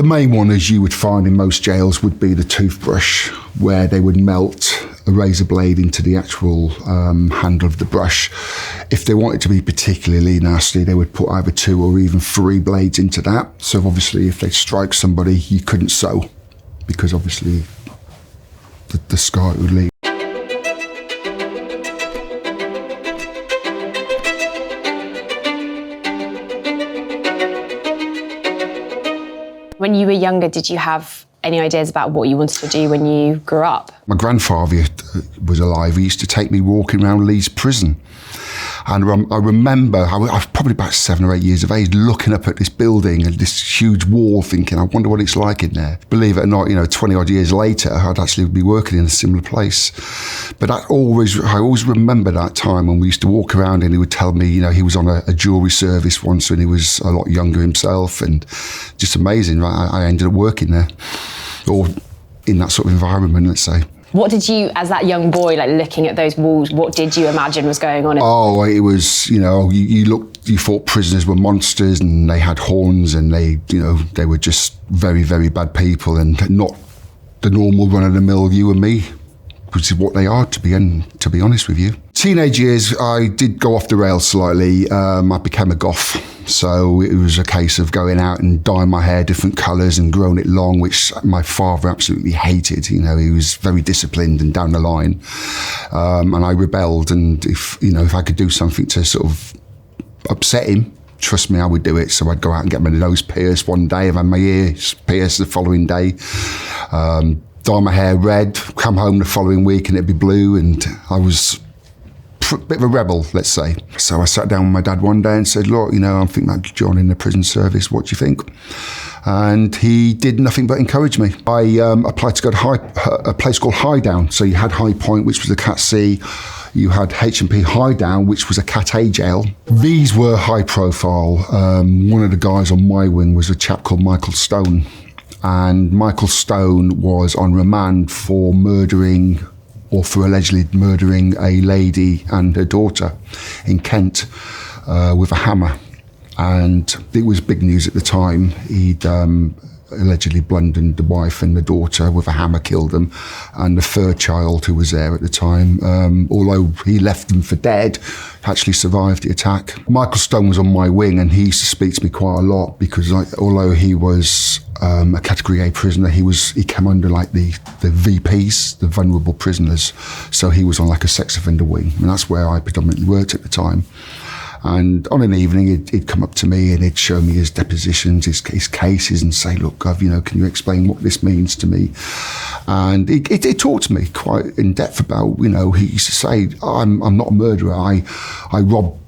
The main one, as you would find in most jails, would be the toothbrush, where they would melt a razor blade into the actual handle of the brush. If they wanted to be particularly nasty, they would put either 2 or even 3 blades into that. So obviously if they strike somebody, you couldn't sew, because obviously the scar would leave. When you were younger, did you have any ideas about what you wanted to do when you grew up? My grandfather was alive. He used to take me walking around Leeds prison. And I remember, I was probably about 7 or 8 years of age, looking up at this building and this huge wall, thinking, I wonder what it's like in there. Believe it or not, 20 odd years later, I'd actually be working in a similar place. But I always remember that time when we used to walk around and he would tell me, he was on a jury service once when he was a lot younger himself, and just amazing, right? I ended up working there, or in that sort of environment, let's say. What did you, as that young boy, looking at those walls, what did you imagine was going on? Oh, it was, you thought prisoners were monsters and they had horns and they were just very, very bad people and not the normal run-of-the-mill you and me, which is what they are, to be honest with you. Teenage years, I did go off the rails slightly. I became a goth. So it was a case of going out and dyeing my hair different colours and growing it long, which my father absolutely hated. He was very disciplined and down the line. And I rebelled, and if I could do something to sort of upset him, trust me, I would do it. So I'd go out and get my nose pierced one day, I've had my ears pierced the following day, dye my hair red, come home the following week and it'd be blue, and I was a bit of a rebel, let's say. So I sat down with my dad one day and said, look, I'm thinking about joining the prison service, what do you think? And he did nothing but encourage me. I applied to go to a place called High Down. So you had High Point, which was a Cat C. You had H&P High Down, which was a Cat A jail. These were high profile. One of the guys on my wing was a chap called Michael Stone. And Michael Stone was on remand for allegedly murdering a lady and her daughter in Kent with a hammer. And it was big news at the time. He'd allegedly bludgeoned the wife and the daughter with a hammer, killed them. And the third child who was there at the time, although he left them for dead, actually survived the attack. Michael Stone was on my wing, and he used to speak to me quite a lot because although he was a Category A prisoner, he came under the VPs, the vulnerable prisoners. So he was on a sex offender wing, and that's where I predominantly worked at the time. And on an evening, he'd come up to me and he'd show me his depositions, his cases, and say, look, Gov, can you explain what this means to me? And he talked to me quite in depth about, he used to say, I'm not a murderer. I rob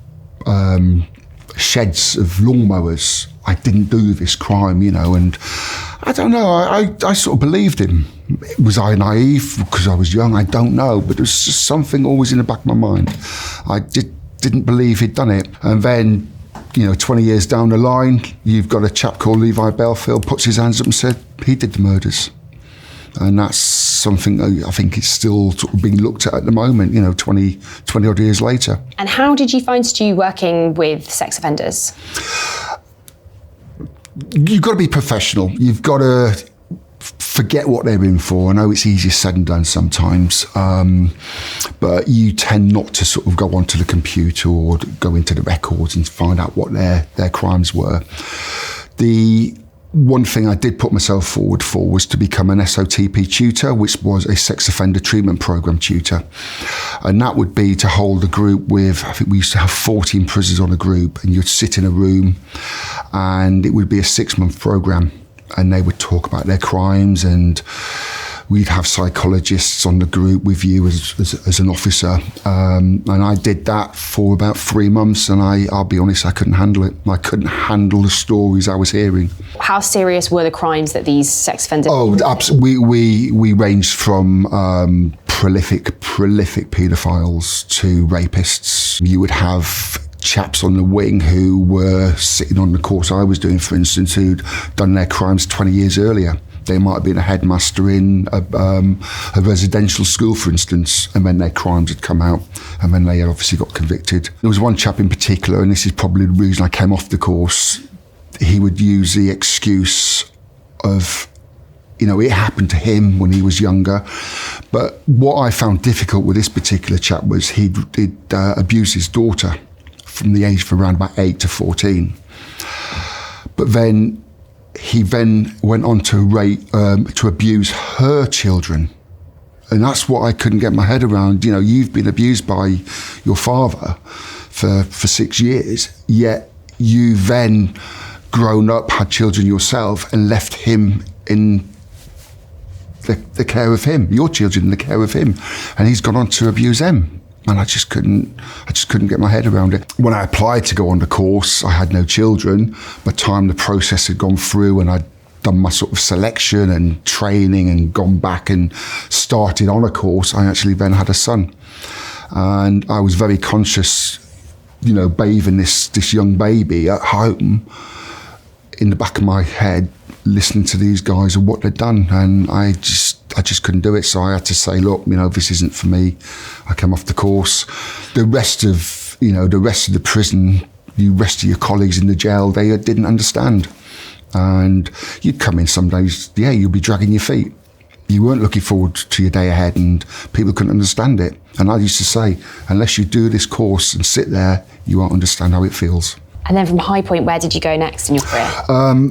sheds of lawnmowers. I didn't do this crime, and I don't know, I sort of believed him. Was I naive because I was young? I don't know, but there's just something always in the back of my mind. I didn't believe he'd done it. And then, 20 years down the line, you've got a chap called Levi Belfield puts his hands up and said, he did the murders. And that's something I think is still sort of being looked at the moment, 20 odd years later. And how did you find Stu working with sex offenders? You've got to be professional. You've got to forget what they're in for. I know it's easier said than done sometimes, but you tend not to sort of go onto the computer or go into the records and find out what their crimes were. The one thing I did put myself forward for was to become an SOTP tutor, which was a sex offender treatment program tutor. And that would be to hold a group with, I think we used to have 14 prisoners on a group, and you'd sit in a room and it would be a 6-month program. And they would talk about their crimes, and we'd have psychologists on the group with you as an officer. And I did that for about 3 months, and I'll be honest, I couldn't handle it. I couldn't handle the stories I was hearing. How serious were the crimes that these sex offenders? Oh, absolutely. We ranged from prolific paedophiles to rapists. You would have chaps on the wing who were sitting on the course I was doing, for instance, who'd done their crimes 20 years earlier. They might have been a headmaster in a residential school, for instance, and then their crimes had come out, and then they had obviously got convicted. There was one chap in particular, and this is probably the reason I came off the course. He would use the excuse of, it happened to him when he was younger. But what I found difficult with this particular chap was he did abuse his daughter from the age of around about 8 to 14. But then he went on to abuse her children. And that's what I couldn't get my head around. You've been abused by your father for 6 years, yet you've then grown up, had children yourself, and left him in the care of him, your children in the care of him. And he's gone on to abuse them. And I just couldn't get my head around it. When I applied to go on the course, I had no children. By the time the process had gone through and I'd done my sort of selection and training and gone back and started on a course, I actually then had a son. And I was very conscious, bathing this young baby at home, in the back of my head, listening to these guys and what they'd done. And I just couldn't do it. So I had to say, look, this isn't for me. I came off the course. The rest of the prison, the rest of your colleagues in the jail, they didn't understand. And you'd come in some days, you'll be dragging your feet. You weren't looking forward to your day ahead, and people couldn't understand it. And I used to say, unless you do this course and sit there, you won't understand how it feels. And then from High Point, where did you go next in your career?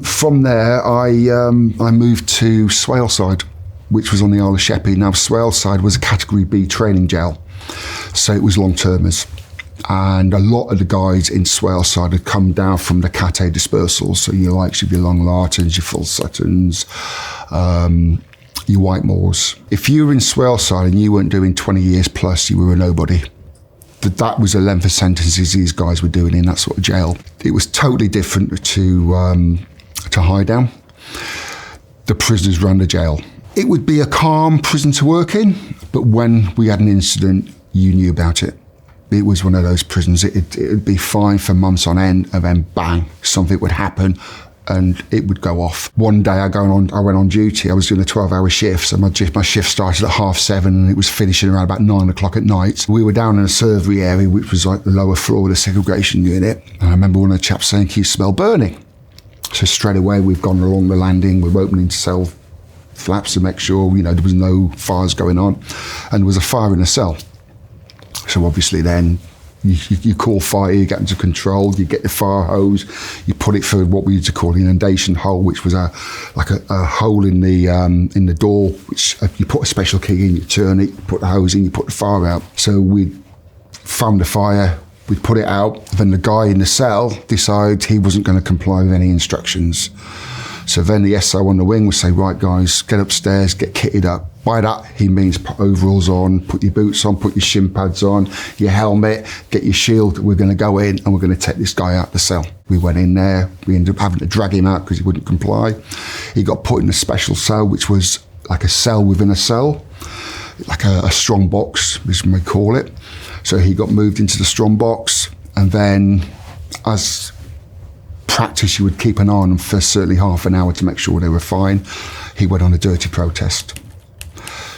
From there, I moved to Swaleside, which was on the Isle of Sheppey. Now, Swaleside was a Category B training jail, so it was long-termers. And a lot of the guys in Swaleside had come down from the Cat A dispersals, so your likes of your Long Lartons, your Full Suttons, your Whitemoors. If you were in Swaleside and you weren't doing 20 years plus, you were a nobody. That was the length of sentences these guys were doing in that sort of jail. It was totally different to Highdown. The prisoners ran the jail. It would be a calm prison to work in, but when we had an incident, you knew about it. It was one of those prisons. It'd be fine for months on end, and then bang, something would happen and it would go off. One day I went on duty. I was doing a 12-hour shift, so my shift started at 7:30 and it was finishing around about 9 o'clock at night. We were down in a surgery area, which was like the lower floor of the segregation unit. And I remember one of the chaps saying, "Can you smell burning?" So straight away we've gone along the landing, we're opening cell flaps to make sure, there was no fires going on. And there was a fire in a cell. So obviously then you call fire, you get into control, you get the fire hose, you put it through what we used to call the inundation hole, which was a hole in the door, which you put a special key in, you turn it, you put the hose in, you put the fire out. So we found the fire, we put it out, then the guy in the cell decided he wasn't going to comply with any instructions. So then the SO on the wing would say, "Right guys, get upstairs, get kitted up." By that, he means put overalls on, put your boots on, put your shin pads on, your helmet, get your shield. We're going to go in and we're going to take this guy out the cell. We went in there. We ended up having to drag him out because he wouldn't comply. He got put in a special cell, which was like a cell within a cell, like a strong box, as we call it. So he got moved into the strong box, and then as practice, you would keep an eye on them for certainly half an hour to make sure they were fine. He went on a dirty protest.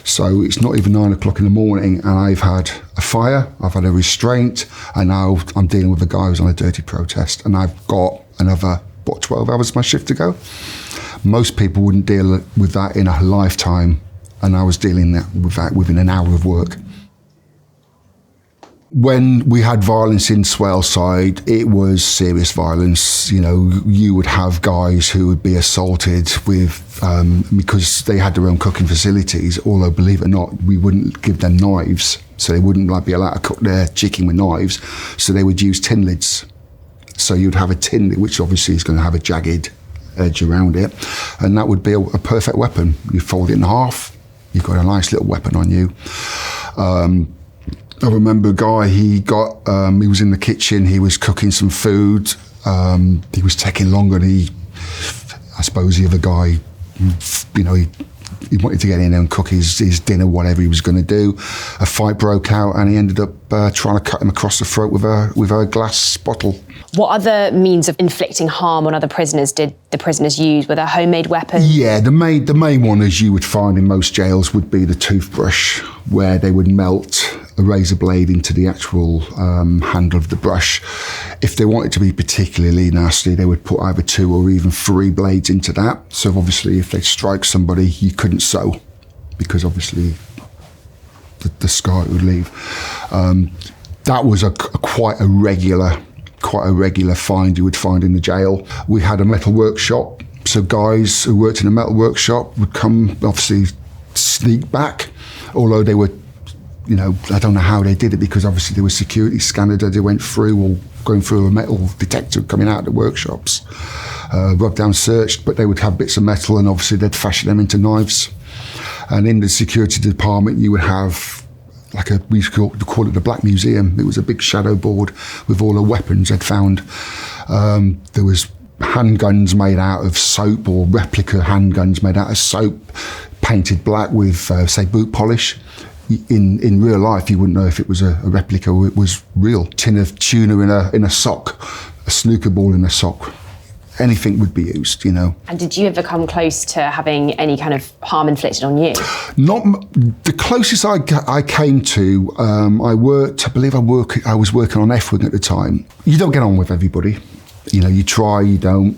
So it's not even 9 o'clock in the morning and I've had a fire, I've had a restraint, and now I'm dealing with a guy who's on a dirty protest, and I've got another, 12 hours of my shift to go. Most people wouldn't deal with that in a lifetime, and I was dealing with that within an hour of work. When we had violence in Swaleside, it was serious violence. You would have guys who would be assaulted with, because they had their own cooking facilities, although believe it or not, we wouldn't give them knives. So they wouldn't be allowed to cook their chicken with knives. So they would use tin lids. So you'd have a tin lid, which obviously is going to have a jagged edge around it. And that would be a perfect weapon. You fold it in half, you've got a nice little weapon on you. I remember a guy, he was in the kitchen, he was cooking some food, he was taking longer than I suppose the other guy, he wanted to get in there and cook his dinner, whatever he was going to do. A fight broke out and he ended up trying to cut him across the throat with a glass bottle. What other means of inflicting harm on other prisoners did the prisoners use? Were there homemade weapons? Yeah, the main one, as you would find in most jails, would be the toothbrush, where they would melt a razor blade into the actual handle of the brush. If they wanted to be particularly nasty, they would put either 2 or even 3 blades into that. So obviously, if they strike somebody, you couldn't sew, because obviously the scar would leave. That was quite a regular find you would find in the jail. We had a metal workshop, so guys who worked in a metal workshop would come, obviously sneak back, although they were, I don't know how they did it, because obviously there was security scanners that they went through, or going through a metal detector coming out of the workshops, rubbed down, searched, but they would have bits of metal, and obviously they'd fashion them into knives. And in the security department, you would have we call it the Black Museum. It was a big shadow board with all the weapons they'd found. There was handguns made out of soap, or replica handguns made out of soap, painted black with, say, boot polish. In real life, you wouldn't know if it was a replica or it was real. Tin of tuna in a sock, a snooker ball in a sock. Anything would be used, And did you ever come close to having any kind of harm inflicted on you? The closest I came to, I was working on F-Wing at the time. You don't get on with everybody. You try, you don't.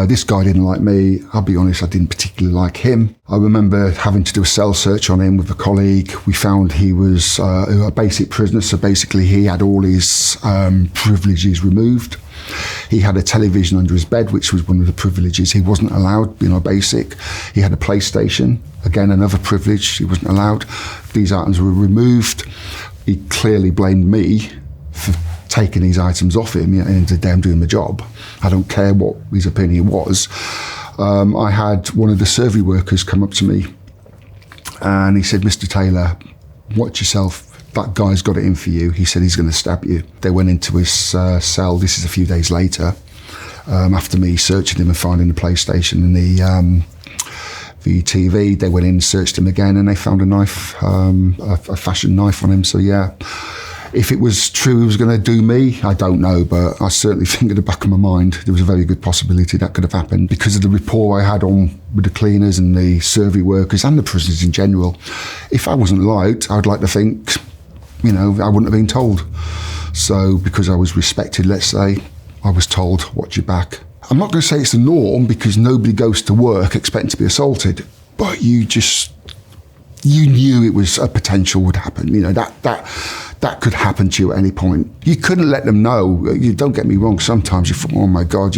This guy didn't like me. I'll be honest, I didn't particularly like him. I remember having to do a cell search on him with a colleague. We found he was a basic prisoner, so basically he had all his privileges removed. He had a television under his bed, which was one of the privileges. He wasn't allowed, being a basic. He had a PlayStation, again, another privilege. He wasn't allowed. These items were removed. He clearly blamed me for taking these items off him, and the day I'm doing my job. I don't care what his opinion was. I had one of the survey workers come up to me, and he said, "Mr. Taylor, watch yourself. That guy's got it in for you." He said he's going to stab you. They went into his cell. This is a few days later, after me searching him and finding the PlayStation and the TV. They went in and searched him again, and they found a knife, a fashion knife on him. So yeah, if it was true he was going to do me, I don't know, but I certainly think at the back of my mind there was a very good possibility that could have happened, because of the rapport I had on with the cleaners and the survey workers and the prisoners in general. If I wasn't liked, I'd like to think, I wouldn't have been told. So because I was respected, let's say, I was told, watch your back. I'm not going to say it's the norm, because nobody goes to work expecting to be assaulted, but you knew it was a potential would happen. That could happen to you at any point. You couldn't let them know. You don't get me wrong, sometimes you thought, oh my God,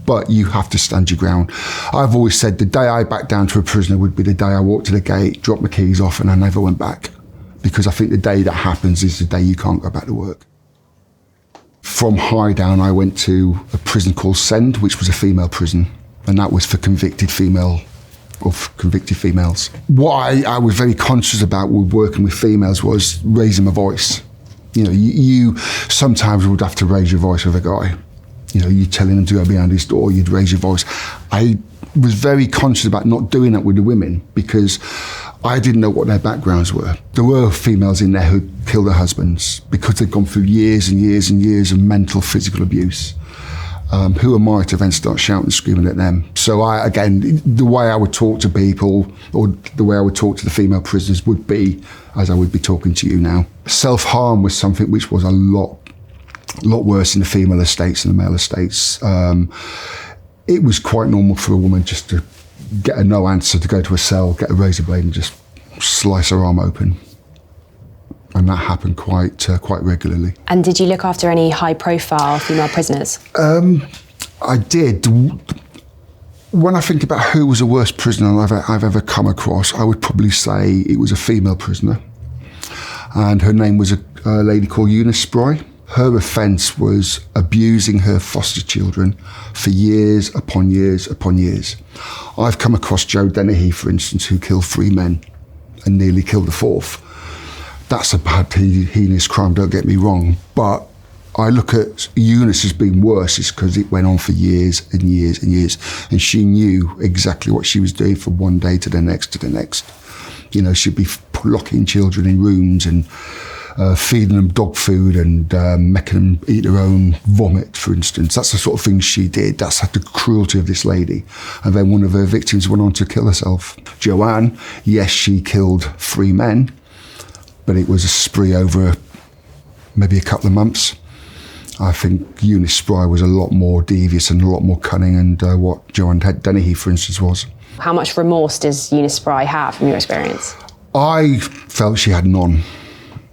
but you have to stand your ground. I've always said the day I backed down to a prisoner would be the day I walked to the gate, dropped my keys off, and I never went back. Because I think the day that happens is the day you can't go back to work. From Highdown, I went to a prison called Send, which was a female prison, and that was for convicted females. What I was very conscious about with working with females was raising my voice. You sometimes would have to raise your voice with a guy. You telling him to go behind his door, you'd raise your voice. I was very conscious about not doing that with the women, because I didn't know what their backgrounds were. There were females in there who killed their husbands because they'd gone through years and years and years of mental, physical abuse. Who am I to then start shouting and screaming at them? So the way I would talk to people, or the way I would talk to the female prisoners, would be as I would be talking to you now. Self-harm was something which was a lot worse in the female estates than the male estates. It was quite normal for a woman just to get a no answer, to go to a cell, get a razor blade and just slice her arm open. And that happened quite regularly. And did you look after any high-profile female prisoners? I did. When I think about who was the worst prisoner I've ever come across, I would probably say it was a female prisoner. And her name was a lady called Eunice Spry. Her offence was abusing her foster children for years upon years upon years. I've come across Joanna Dennehy, for instance, who killed 3 men and nearly killed the 4th. That's a bad, heinous crime, don't get me wrong. But I look at Eunice as being worse, is because it went on for years and years and years. And she knew exactly what she was doing from one day to the next to the next. She'd be locking children in rooms and feeding them dog food and making them eat their own vomit, for instance. That's the sort of thing she did. That's the cruelty of this lady. And then one of her victims went on to kill herself. Joanne, yes, she killed 3 men, but it was a spree over maybe a couple of months. I think Eunice Spry was a lot more devious and a lot more cunning than what Joanna Dennehy, for instance, was. How much remorse does Eunice Spry have from your experience? I felt she had none,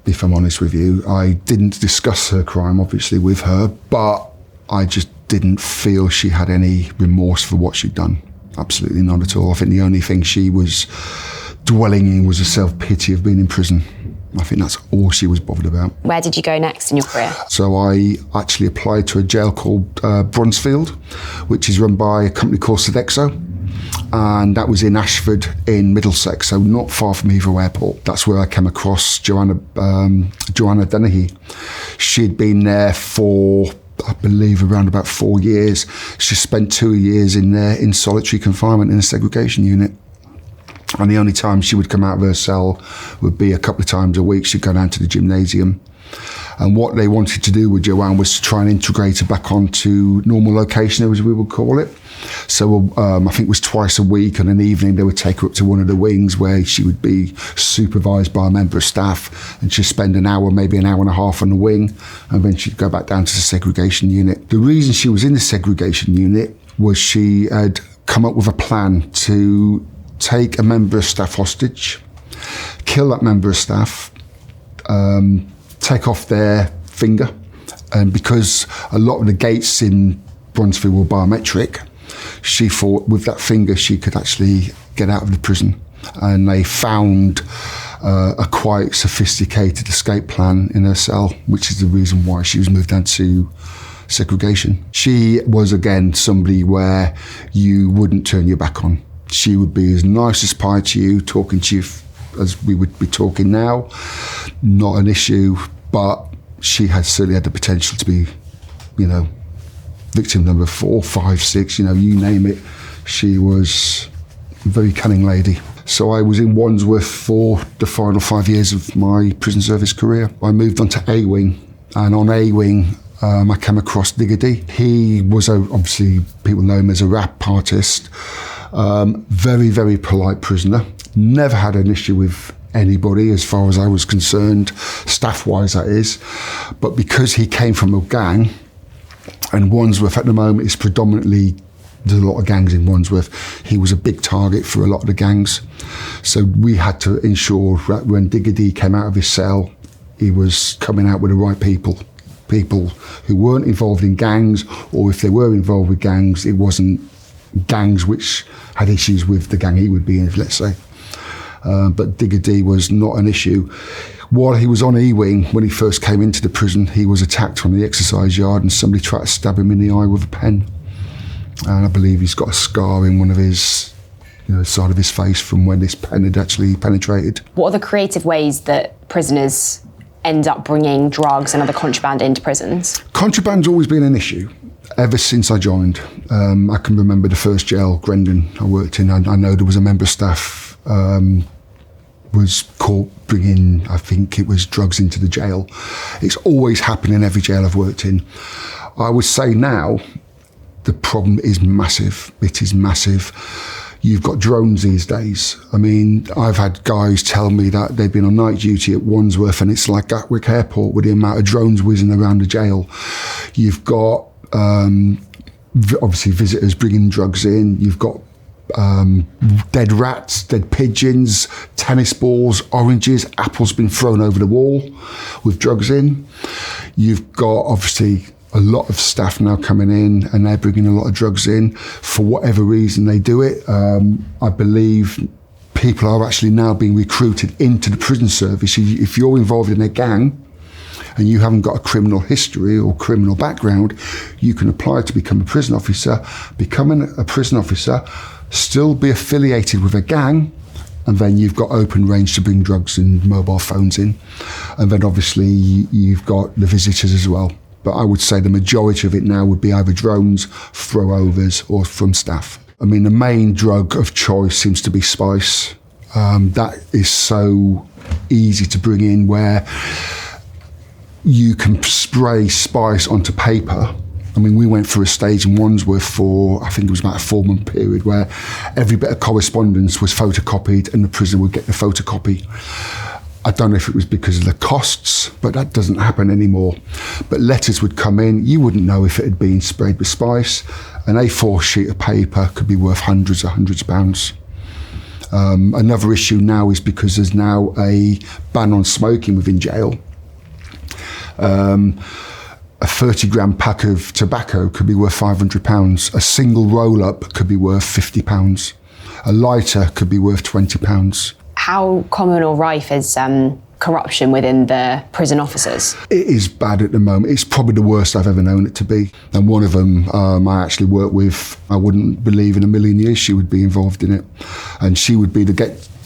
if I'm honest with you. I didn't discuss her crime, obviously, with her, but I just didn't feel she had any remorse for what she'd done. Absolutely none at all. I think the only thing she was dwelling in was a self-pity of being in prison. I think that's all she was bothered about. Where did you go next in your career? So I actually applied to a jail called Bronzefield, which is run by a company called Sodexo. And that was in Ashford in Middlesex, so not far from Heathrow Airport. That's where I came across Joanna Dennehy. She'd been there for, I believe, around about 4 years. She spent 2 years in there in solitary confinement in a segregation unit. And the only time she would come out of her cell would be a couple of times a week. She'd go down to the gymnasium. And what they wanted to do with Joanne was to try and integrate her back onto normal location, as we would call it. So I think it was twice a week, and an evening they would take her up to one of the wings where she would be supervised by a member of staff, and she'd spend an hour, maybe an hour and a half on the wing, and then she'd go back down to the segregation unit. The reason she was in the segregation unit was she had come up with a plan to take a member of staff hostage, kill that member of staff, take off their finger, and because a lot of the gates in Bronzefield were biometric, she thought with that finger she could actually get out of the prison. And they found a quite sophisticated escape plan in her cell, which is the reason why she was moved down to segregation. She was, again, somebody where you wouldn't turn your back on. She would be as nice as pie to you, talking to you as we would be talking now. Not an issue, but she had certainly had the potential to be, victim number 4, 5, 6, you name it. She was a very cunning lady. So I was in Wandsworth for the final 5 years of my prison service career. I moved on to A Wing, and on A Wing, I came across Digga D. He was, obviously, people know him as a rap artist. Very, very polite prisoner. Never had an issue with anybody as far as I was concerned, staff-wise that is. But because he came from a gang, and Wandsworth at the moment is predominantly, there's a lot of gangs in Wandsworth, he was a big target for a lot of the gangs. So we had to ensure that when Digga D came out of his cell, he was coming out with the right people who weren't involved in gangs, or if they were involved with gangs, it wasn't gangs which had issues with the gang he would be in, let's say. But Digga D was not an issue. While he was on E-Wing, when he first came into the prison, he was attacked on the exercise yard and somebody tried to stab him in the eye with a pen. And I believe he's got a scar in one of his, side of his face from when this pen had actually penetrated. What are the creative ways that prisoners end up bringing drugs and other contraband into prisons? Contraband's always been an issue. Ever since I joined. I can remember the first jail, Grendon, I worked in. I know there was a member of staff was caught bringing, I think it was drugs into the jail. It's always happened in every jail I've worked in. I would say now, the problem is massive. It is massive. You've got drones these days. I mean, I've had guys tell me that they've been on night duty at Wandsworth and it's like Gatwick Airport with the amount of drones whizzing around the jail. You've got obviously visitors bringing drugs in. You've got dead rats, dead pigeons, tennis balls, oranges, apples been thrown over the wall with drugs in. You've got obviously a lot of staff now coming in and they're bringing a lot of drugs in. For whatever reason they do it. I believe people are actually now being recruited into the prison service. If you're involved in a gang and you haven't got a criminal history or criminal background, you can apply to become a prison officer. Becoming a prison officer, still be affiliated with a gang, and then you've got open range to bring drugs and mobile phones in. And then obviously you've got the visitors as well. But I would say the majority of it now would be either drones, throw-overs, or from staff. I mean, the main drug of choice seems to be spice. That is so easy to bring in, where you can spray spice onto paper. I mean, we went through a stage in Wandsworth for, I think it was about a 4-month period, where every bit of correspondence was photocopied and the prisoner would get the photocopy. I don't know if it was because of the costs, but that doesn't happen anymore. But letters would come in, you wouldn't know if it had been sprayed with spice. An A4 sheet of paper could be worth hundreds of pounds. Another issue now is because there's now a ban on smoking within jail. A 30-gram pack of tobacco could be worth £500. A single roll-up could be worth £50. A lighter could be worth £20. How common or rife is corruption within the prison officers? It is bad at the moment. It's probably the worst I've ever known it to be. And one of them I actually work with, I wouldn't believe in a million years she would be involved in it. And she would be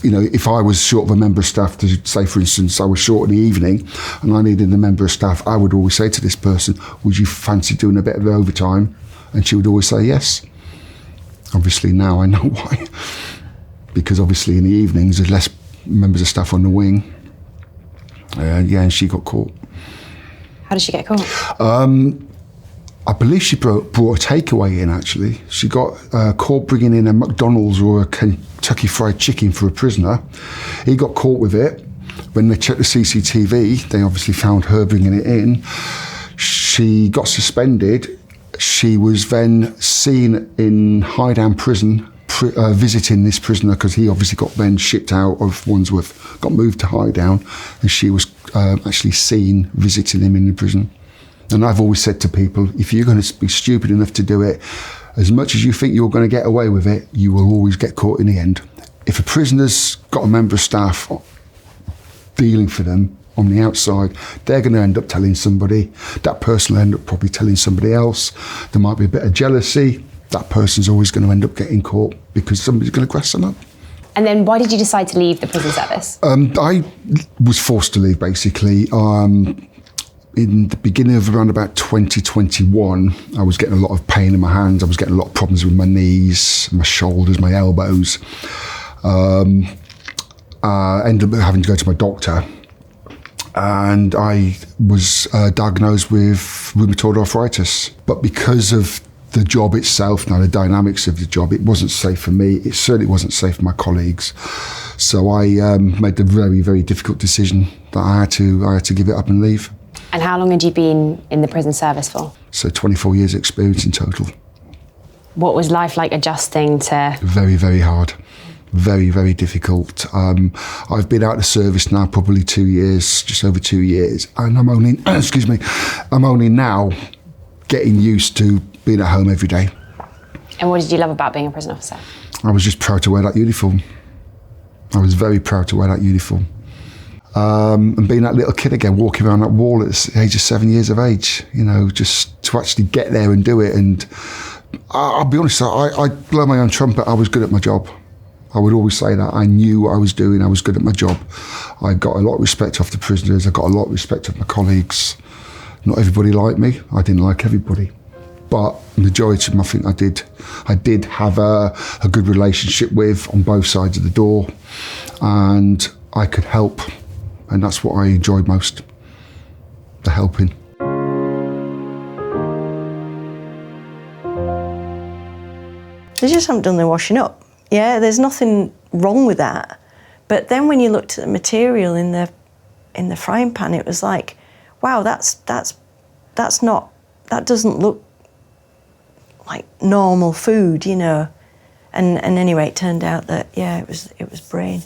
if I was short of a member of staff, to say, for instance, I was short in the evening and I needed a member of staff, I would always say to this person, would you fancy doing a bit of overtime? And she would always say yes. Obviously now I know why. Because obviously in the evenings there's less members of staff on the wing. And she got caught. How did she get caught? I believe she brought a takeaway in, actually. She got caught bringing in a McDonald's or a Kentucky Fried Chicken for a prisoner. He got caught with it. When they checked the CCTV, they obviously found her bringing it in. She got suspended. She was then seen in Highdown prison visiting this prisoner, because he obviously got then shipped out of Wandsworth, got moved to Highdown, and she was actually seen visiting him in the prison. And I've always said to people, if you're going to be stupid enough to do it, as much as you think you're going to get away with it, you will always get caught in the end. If a prisoner's got a member of staff dealing for them on the outside, they're going to end up telling somebody. That person will end up probably telling somebody else. There might be a bit of jealousy. That person's always going to end up getting caught because somebody's going to grass them up. And then why did you decide to leave the prison service? I was forced to leave, basically. In the beginning of around about 2021, I was getting a lot of pain in my hands. I was getting a lot of problems with my knees, my shoulders, my elbows. I ended up having to go to my doctor. And I was diagnosed with rheumatoid arthritis. But because of the job itself, now the dynamics of the job, it wasn't safe for me. It certainly wasn't safe for my colleagues. So I made the very, very difficult decision that I had to give it up and leave. And how long had you been in the prison service for? So 24 years experience in total. What was life like adjusting to? Very, very hard. Very, very difficult. I've been out of service now probably 2 years, just over 2 years. And I'm only, I'm only now getting used to being at home every day. And what did you love about being a prison officer? I was just proud to wear that uniform. I was very proud to wear that uniform. And being that little kid again, walking around that wall at the age of 7 years of age, just to actually get there and do it. And I'll be honest, I blow my own trumpet. I was good at my job. I would always say that. I knew what I was doing. I was good at my job. I got a lot of respect off the prisoners. I got a lot of respect off my colleagues. Not everybody liked me. I didn't like everybody. But the majority of them, I think I did have a good relationship with on both sides of the door. And I could help. And that's what I enjoyed most, the helping. They just haven't done their washing up. Yeah, there's nothing wrong with that. But then when you looked at the material in the frying pan, it was like, wow, that doesn't look like normal food, And anyway, it turned out that it was brain.